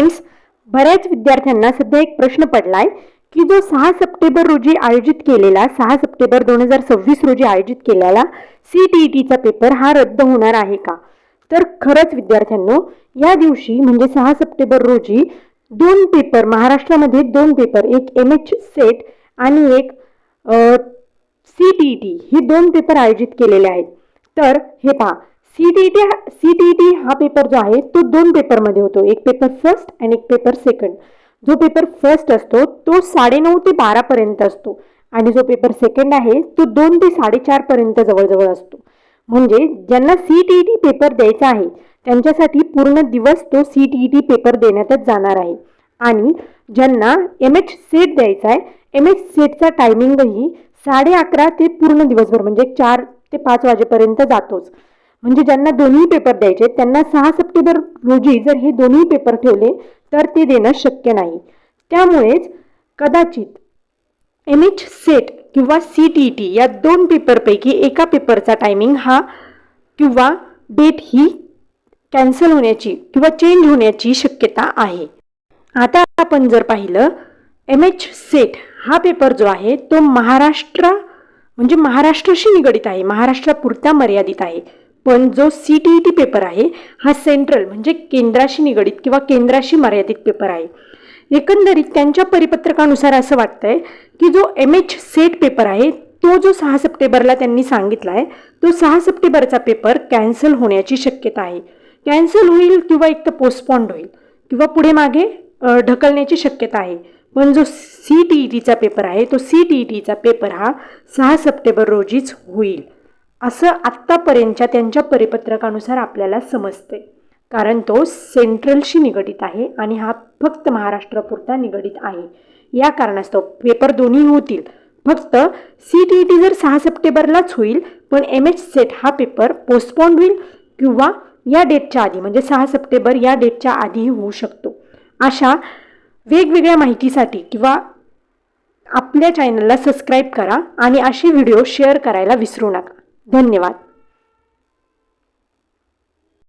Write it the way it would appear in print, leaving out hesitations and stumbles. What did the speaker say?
Friends, बऱ्याच विद्यार्थ्यांना सध्या एक प्रश्न पडलाय की जो 6 सप्टेंबर रोजी आयोजित केलेला 6 सप्टेंबर 2026 रोजी आयोजित केलेला CTETचा पेपर हा रद्द होणार आहे का? तर खरंच विद्यार्थ्यांनो, या दिवशी म्हणजे 6 सप्टेंबर रोजी दोन पेपर महाराष्ट्रामध्ये दोन पेपर, एक MH सेट आणि एक CTET हे दोन पेपर आयोजित केलेले आहेत. तर हे पहा, CTET हा पेपर जो आहे तो दोन पेपरमध्ये होतो. एक पेपर फर्स्ट आणि एक पेपर सेकंड. जो पेपर फर्स्ट असतो तो 9:30 ते 12 पर्यंत असतो आणि जो पेपर सेकंड आहे तो 2 ते 4:30 पर्यंत जवळजवळ असतो. म्हणजे ज्यांना CTET पेपर द्यायचा आहे त्यांच्यासाठी पूर्ण दिवस तो CTET पेपर देण्यातच जाणार आहे. आणि ज्यांना MH सेट द्यायचा आहे, MH सेटचा टायमिंगही 11:30 ते पूर्ण दिवसभर म्हणजे 4 ते 5 वाजेपर्यंत जातोच. म्हणजे ज्यांना दोन्ही पेपर द्यायचे त्यांना 6 सप्टेंबर रोजी जर हे दोन्ही पेपर ठेवले तर ते देणं शक्य नाही. त्यामुळेच कदाचित MH सेट किंवा CTET या दोन पेपरपैकी एका पेपरचा टायमिंग हा किंवा डेट ही कॅन्सल होण्याची किंवा चेंज होण्याची शक्यता आहे. आता आपण जर पाहिलं, MH सेट हा पेपर जो आहे तो महाराष्ट्राशी निगडित आहे, महाराष्ट्रापुरता मर्यादित आहे. पण जो CTET पेपर आहे हा सेंट्रल म्हणजे केंद्राशी निगडित किंवा केंद्राशी मर्यादित पेपर आहे. एकंदरीत त्यांच्या परिपत्रकानुसार असं वाटतंय की जो MH सेट पेपर आहे तो जो 6 सप्टेंबरला त्यांनी सांगितला आहे तो 6 सप्टेंबरचा पेपर कॅन्सल होण्याची शक्यता आहे. कॅन्सल होईल किंवा एक तर पोस्टपोन्ड होईल किंवा पुढे मागे ढकलण्याची शक्यता आहे. पण जो CTETचा पेपर आहे तो CTETचा पेपर हा 6 सप्टेंबर रोजीच होईल असं आत्तापर्यंतच्या त्यांच्या परिपत्रकानुसार आपल्याला समजते. कारण तो सेंट्रलशी निगडित आहे आणि हा फक्त महाराष्ट्रापुरता निगडित आहे. या कारणास्तव पेपर दोन्ही होतील. फक्त CTET जर 6 सप्टेंबरलाच होईल पण MH सेट हा पेपर पोस्टपोन्ड होईल किंवा या डेटच्या आधी म्हणजे 6 सप्टेंबर या डेटच्या आधीही होऊ शकतो. अशा वेगवेगळ्या माहितीसाठी किंवा आपल्या चॅनलला सबस्क्राईब करा आणि असे व्हिडिओ शेअर करायला विसरू नका. धन्यवाद.